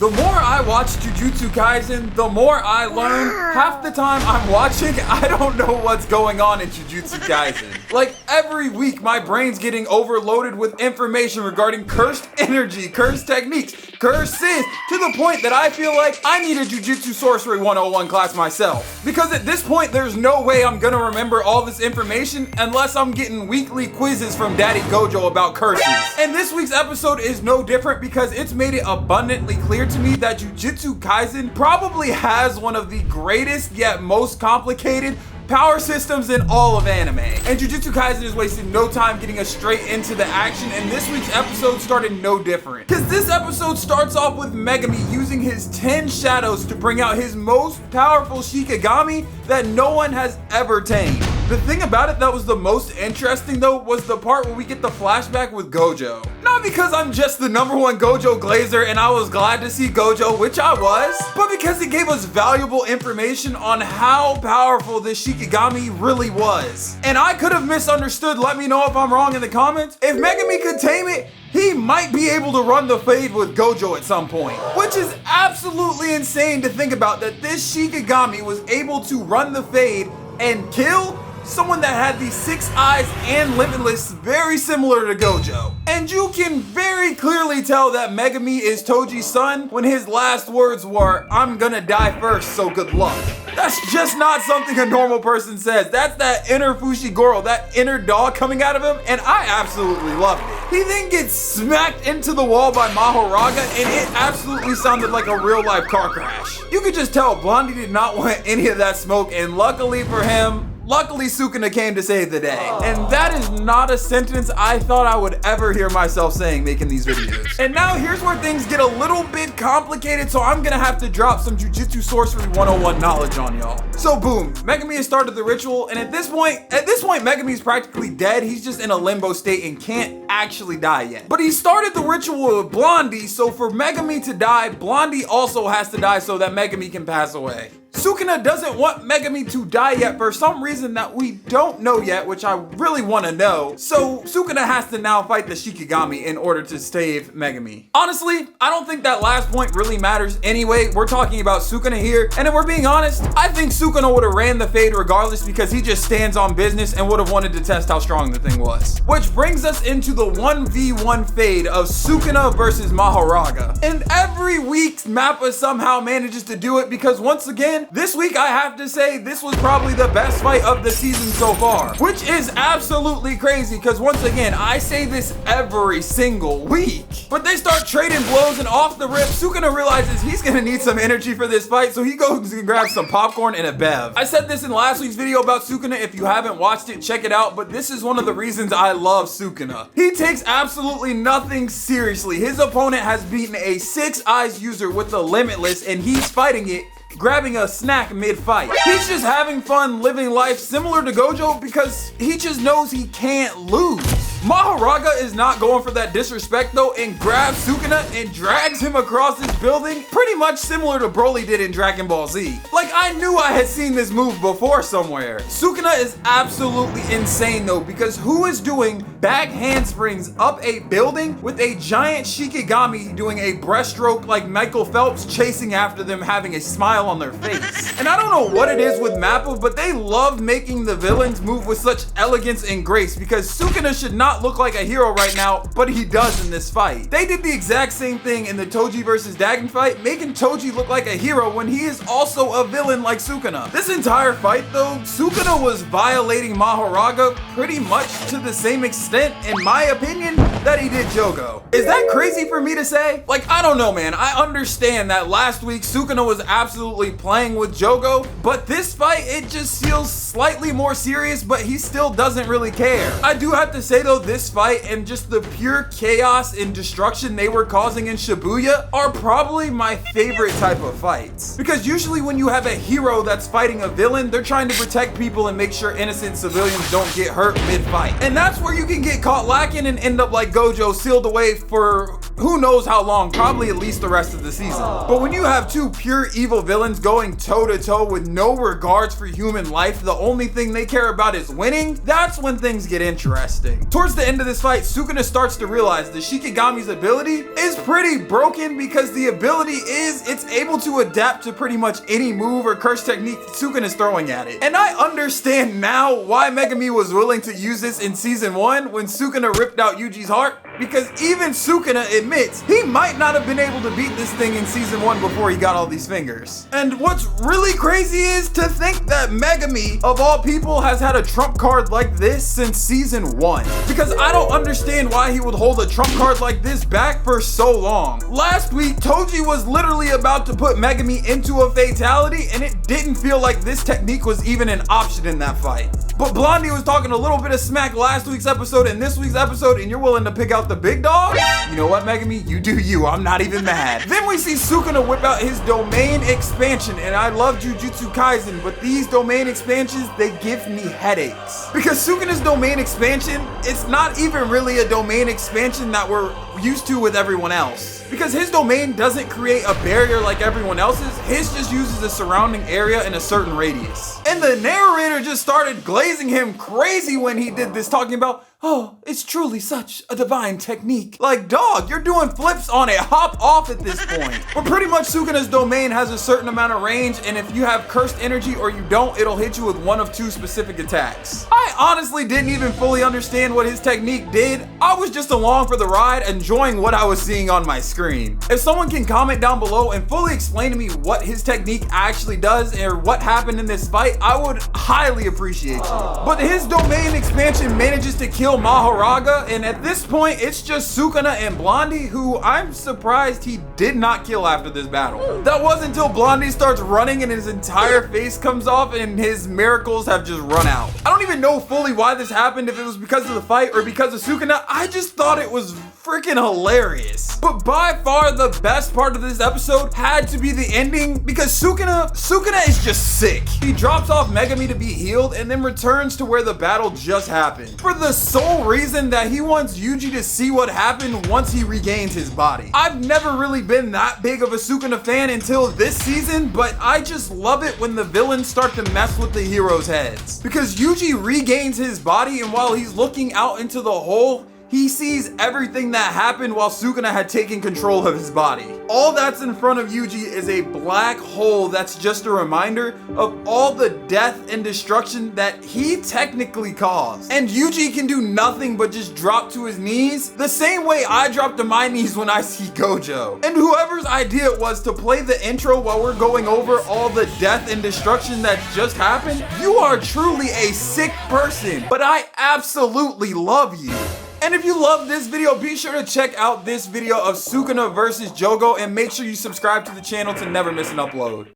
The more I watch Jujutsu Kaisen, the more I learn. Half the time I'm watching, I don't know what's going on in Jujutsu Kaisen. Like every week, my brain's getting overloaded with information regarding cursed energy, cursed techniques, cursed sins, to the point that I feel like I need a Jujutsu Sorcery 101 class myself. Because at this point, there's no way I'm gonna remember all this information unless I'm getting weekly quizzes from Daddy Gojo about curses. And this week's episode is no different because it's made it abundantly clear to me that Jujutsu Kaisen probably has one of the greatest yet most complicated power systems in all of anime. And Jujutsu Kaisen is wasting no time getting us straight into the action, and this week's episode started no different. Because this episode starts off with Megumi using his 10 shadows to bring out his most powerful Shikigami that no one has ever tamed. The thing about it that was the most interesting though was the part where we get the flashback with Gojo. Not because I'm just the #1 Gojo glazer and I was glad to see Gojo, which I was, but because it gave us valuable information on how powerful this Shikigami really was. And I could have misunderstood, let me know if I'm wrong in the comments. If Megumi could tame it, he might be able to run the fade with Gojo at some point. Which is absolutely insane to think about, that this Shikigami was able to run the fade and kill someone that had these 6 eyes and limitless, very similar to Gojo. And you can very clearly tell that Megumi is Toji's son when his last words were, "I'm gonna die first, so good luck." That's just not something a normal person says. That's that inner Fushiguro, that inner dog coming out of him, and I absolutely loved it. He then gets smacked into the wall by Mahoraga, and it absolutely sounded like a real life car crash. You could just tell Blondie did not want any of that smoke, and luckily for him, Sukuna came to save the day. And that is not a sentence I thought I would ever hear myself saying making these videos. And now here's where things get a little bit complicated, so I'm gonna have to drop some Jujutsu Sorcery 101 knowledge on y'all. So boom, Megumi has started the ritual, and at this point Megumi's practically dead. He's just in a limbo state and can't actually die yet. But he started the ritual with Blondie, so for Megumi to die, Blondie also has to die so that Megumi can pass away. Sukuna doesn't want Megumi to die yet for some reason that we don't know yet, which I really want to know. So Sukuna has to now fight the Shikigami in order to save Megumi. Honestly, I don't think that last point really matters anyway. We're talking about Sukuna here, and if we're being honest, I think Sukuna would have ran the fade regardless because he just stands on business and would have wanted to test how strong the thing was. Which brings us into the 1v1 fade of Sukuna versus Mahoraga. And every week Mappa somehow manages to do it because once again, this week I have to say this was probably the best fight of the season so far, which is absolutely crazy because once again, I say this every single week. But they start trading blows, and off the rip, Sukuna realizes he's gonna need some energy for this fight, so he goes and grabs some popcorn and a bev. I said this in last week's video about Sukuna. If you haven't watched it, check it out, but this is one of the reasons I love Sukuna. He takes absolutely nothing seriously. His opponent has beaten a 6 eyes user with the limitless, and he's fighting it grabbing a snack mid-fight. He's just having fun living life similar to Gojo because he just knows he can't lose. Mahoraga is not going for that disrespect though and grabs Sukuna and drags him across this building, pretty much similar to Broly did in Dragon Ball Z. Like, I knew I had seen this move before somewhere. Sukuna is absolutely insane though, because who is doing back handsprings up a building with a giant Shikigami doing a breaststroke like Michael Phelps chasing after them having a smile on their face? And I don't know what it is with Mappa, but they love making the villains move with such elegance and grace because Sukuna should not look like a hero right now, but he does in this fight. They did the exact same thing in the Toji versus Dagon fight, making Toji look like a hero when he is also a villain like Sukuna. This entire fight though, Sukuna was violating Mahoraga pretty much to the same extent, in my opinion, that he did Jogo. Is that crazy for me to say? Like, I don't know, man. I understand that last week Sukuna was absolutely playing with Jogo, but this fight, it just feels slightly more serious, but he still doesn't really care. I do have to say though, this fight and just the pure chaos and destruction they were causing in Shibuya are probably my favorite type of fights. Because usually when you have a hero that's fighting a villain, they're trying to protect people and make sure innocent civilians don't get hurt mid-fight. And that's where you can get caught lacking and end up like Gojo, sealed away for who knows how long, probably at least the rest of the season. But when you have two pure evil villains going toe to toe with no regards for human life, the only thing they care about is winning, that's when things get interesting. Towards the end of this fight, Sukuna starts to realize the Shikigami's ability is pretty broken because the ability is it's able to adapt to pretty much any move or curse technique Sukuna's throwing at it. And I understand now why Megumi was willing to use this in season 1 when Sukuna ripped out Yuji's heart, because even Sukuna admits he might not have been able to beat this thing in season 1 before he got all these fingers. And what's really crazy is to think that Megumi, of all people, has had a trump card like this since season 1. Because I don't understand why he would hold a trump card like this back for so long. Last week, Toji was literally about to put Megumi into a fatality, and it didn't feel like this technique was even an option in that fight. But Blondie was talking a little bit of smack last week's episode and this week's episode, and you're willing to pick out the big dog? You know what, Megumi? You do you. I'm not even mad. Then we see Sukuna whip out his domain expansion, and I love Jujutsu Kaisen, but these domain expansions, they give me headaches. Because Sukuna's domain expansion, it's not even really a domain expansion that we're used to with everyone else. Because his domain doesn't create a barrier like everyone else's, his just uses a surrounding area in a certain radius. And the narrator just started glazing him crazy when he did this, talking about, oh, it's truly such a divine technique. Like, dog, you're doing flips on it. Hop off at this point. But pretty much Sukuna's domain has a certain amount of range, and if you have cursed energy or you don't, it'll hit you with one of two specific attacks. I honestly didn't even fully understand what his technique did. I was just along for the ride, enjoying what I was seeing on my screen. If someone can comment down below and fully explain to me what his technique actually does or what happened in this fight, I would highly appreciate you. But his domain expansion manages to kill Mahoraga, and at this point it's just Sukuna and Blondie, who I'm surprised he did not kill after this battle. That wasn't until Blondie starts running and his entire face comes off and his miracles have just run out. I don't even know fully why this happened, if it was because of the fight or because of Sukuna. I just thought it was freaking hilarious. But by far the best part of this episode had to be the ending, because Sukuna is just sick. He drops off Megumi to be healed and then returns to where the battle just happened, for the sole reason that he wants Yuji to see what happened once he regains his body. I've never really been that big of a Sukuna fan until this season, but I just love it when the villains start to mess with the heroes' heads. Because Yuji regains his body, and while he's looking out into the hole, he sees everything that happened while Sukuna had taken control of his body. All that's in front of Yuji is a black hole that's just a reminder of all the death and destruction that he technically caused. And Yuji can do nothing but just drop to his knees, the same way I drop to my knees when I see Gojo. And whoever's idea it was to play the intro while we're going over all the death and destruction that just happened, you are truly a sick person, but I absolutely love you. And if you love this video, be sure to check out this video of Sukuna versus Jogo, and make sure you subscribe to the channel to never miss an upload.